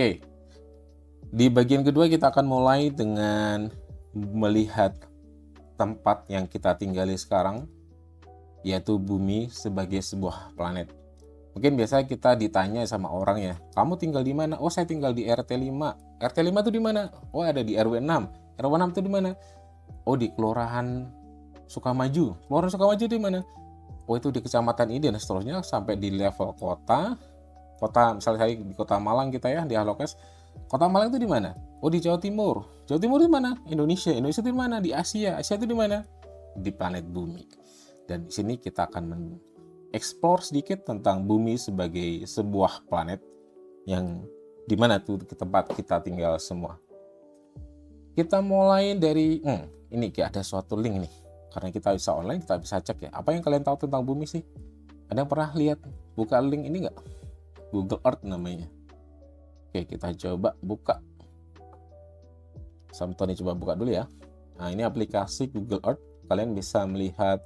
Oke, di bagian kedua kita akan mulai dengan melihat tempat yang kita tinggali sekarang, yaitu bumi sebagai sebuah planet. Mungkin biasa kita ditanya sama orang ya, kamu tinggal di mana? Oh, saya tinggal di RT 5. RT 5 itu di mana? Oh, ada di RW 6. RW 6 itu di mana? Oh, di Kelurahan Sukamaju. Kelurahan Sukamaju itu di mana? Oh, itu di kecamatan ini dan seterusnya sampai di level kota. Kota, misalnya saya di Kota Malang kita ya, di Halokes. Kota Malang itu di mana? Oh, di Jawa Timur. Jawa Timur di mana? Indonesia. Indonesia itu di mana? Di Asia. Asia itu di mana? Di planet bumi. Dan di sini kita akan explore sedikit tentang bumi sebagai sebuah planet yang dimana tuh tempat kita tinggal semua. Kita mulai dari ini kayak ada suatu link nih, karena kita bisa online, kita bisa cek ya apa yang kalian tahu tentang bumi sih. Ada yang pernah lihat buka link ini nggak? Google Earth namanya. Oke, kita coba buka. Samtoni coba buka dulu ya. Nah, ini aplikasi Google Earth. Kalian bisa melihat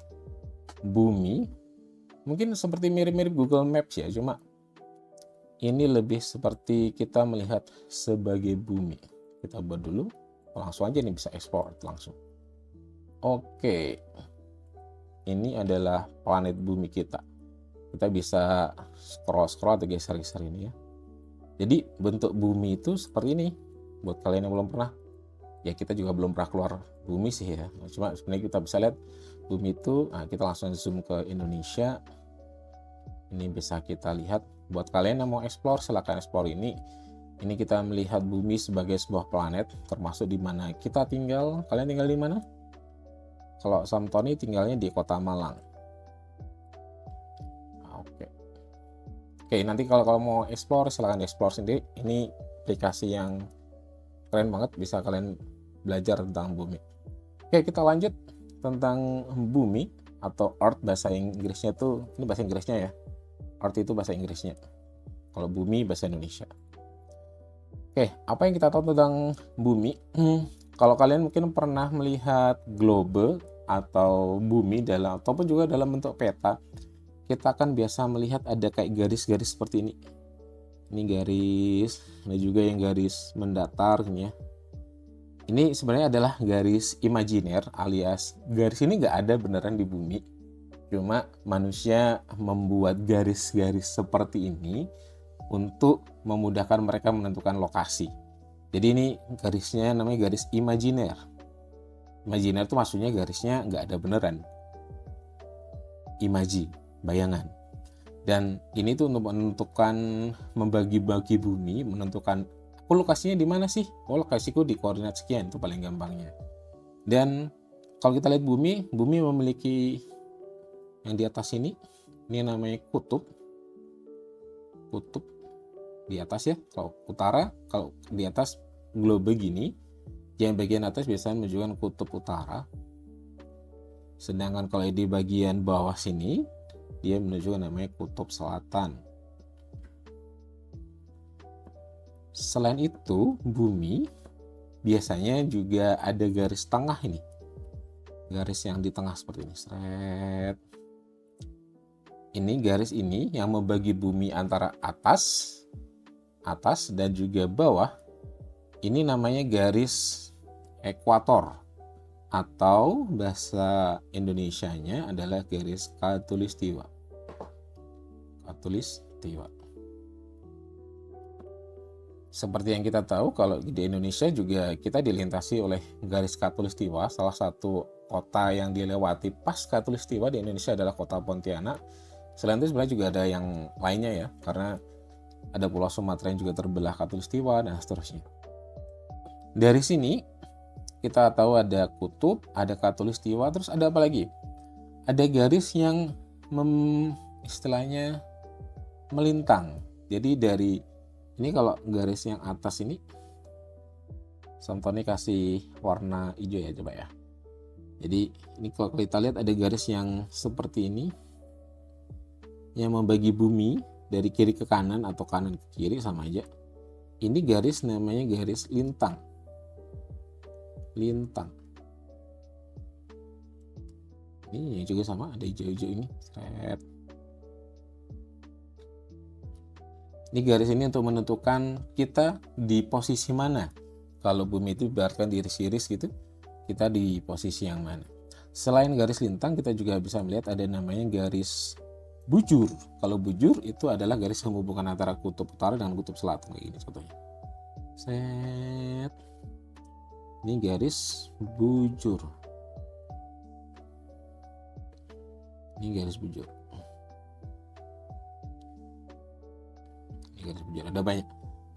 bumi. Mungkin seperti mirip-mirip Google Maps ya, cuma ini lebih seperti kita melihat sebagai bumi. Kita buat dulu, langsung aja nih bisa export langsung. Oke, ini adalah planet bumi kita. Kita bisa scroll atau geser-geser ini ya. Jadi bentuk bumi itu seperti ini. Buat kalian yang belum pernah, ya kita juga belum pernah keluar bumi sih ya. Cuma sebenarnya kita bisa lihat bumi itu. Nah, kita langsung zoom ke Indonesia. Ini bisa kita lihat. Buat kalian yang mau explore, silahkan explore ini. Ini kita melihat bumi sebagai sebuah planet, termasuk di mana kita tinggal. Kalian tinggal di mana? Kalau Samtoni tinggalnya di Kota Malang. Oke. Oke, nanti kalau mau explore, silahkan explore sendiri. Ini aplikasi yang keren banget, bisa kalian belajar tentang bumi. Oke, kita lanjut tentang bumi atau Earth. Bahasa Inggrisnya tuh, ini bahasa Inggrisnya ya. Earth itu bahasa Inggrisnya. Kalau bumi bahasa Indonesia. Oke, apa yang kita tahu tentang bumi? Kalau kalian mungkin pernah melihat globe atau bumi ataupun juga dalam bentuk peta, kita akan biasa melihat ada kayak garis-garis seperti ini. Ini garis, ada juga yang garis mendatar ya. Ini sebenarnya adalah garis imajiner, alias garis ini nggak ada beneran di bumi. Cuma manusia membuat garis-garis seperti ini untuk memudahkan mereka menentukan lokasi. Jadi ini garisnya namanya garis imajiner. Imajiner itu maksudnya garisnya nggak ada beneran. Imaji, bayangan. Dan ini tuh untuk menentukan, membagi-bagi bumi, menentukan aku lokasinya di mana sih? Oh, lokasiku di koordinat sekian, itu paling gampangnya. Dan kalau kita lihat bumi memiliki yang di atas ini namanya kutub di atas ya. Kalau utara, kalau di atas globe gini, yang bagian atas biasanya menunjukkan kutub utara. Sedangkan kalau di bagian bawah sini, dia menunjukkan namanya kutub selatan. Selain itu, bumi biasanya juga ada garis tengah ini. Garis yang di tengah seperti ini. Seret. Ini garis ini yang membagi bumi antara atas dan juga bawah. Ini namanya garis ekuator, atau bahasa Indonesianya adalah garis khatulistiwa. Seperti yang kita tahu, kalau di Indonesia juga kita dilintasi oleh garis khatulistiwa. Salah satu kota yang dilewati pas khatulistiwa di Indonesia adalah kota Pontianak. Selain itu sebenarnya juga ada yang lainnya ya, karena ada Pulau Sumatera yang juga terbelah khatulistiwa dan seterusnya. Dari sini kita tahu ada kutub, ada khatulistiwa, terus ada apa lagi? Ada garis yang istilahnya melintang. Jadi dari ini, kalau garis yang atas ini, Samtoni kasih warna hijau ya, coba ya. Jadi ini kalau kita lihat ada garis yang seperti ini, yang membagi bumi dari kiri ke kanan atau kanan ke kiri, sama aja. Ini garis namanya garis lintang. Ini juga sama, ada hijau-hijau ini. Ini garis ini untuk menentukan kita di posisi mana. Kalau bumi itu ibaratkan diiris-iris gitu, kita di posisi yang mana. Selain garis lintang, kita juga bisa melihat ada namanya garis bujur. Kalau bujur itu adalah garis menghubungkan antara kutub utara dan kutub selatan, kayak gini contohnya. Set. Ini garis bujur. Ini garis bujur. Ini garis bujur. Ada banyak.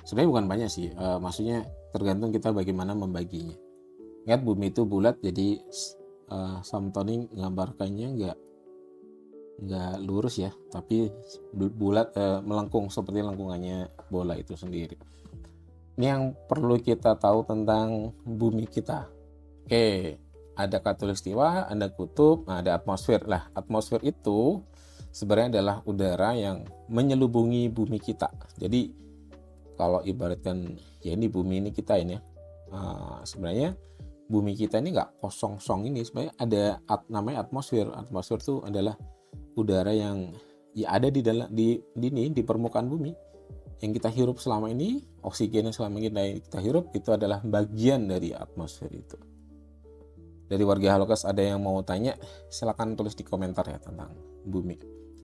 Sebenarnya bukan banyak sih. Maksudnya tergantung kita bagaimana membaginya. Ingat bumi itu bulat, jadi Samtoning menggambarkannya nggak lurus ya, tapi bulat, melengkung seperti lengkungannya bola itu sendiri. Ini yang perlu kita tahu tentang bumi kita. Oke, ada khatulistiwa, ada kutub, ada atmosfer. Lah, atmosfer itu sebenarnya adalah udara yang menyelubungi bumi kita. Jadi kalau ibaratkan ya ini bumi ini kita ini, sebenarnya bumi kita ini nggak kosong-kosong ini, sebenarnya ada namanya atmosfer. Atmosfer itu adalah udara yang ya ada di dalam di permukaan bumi yang kita hirup selama ini. Oksigen yang selama ini kita hirup itu adalah bagian dari atmosfer itu. Dari warga Halokas ada yang mau tanya, silakan tulis di komentar ya tentang bumi.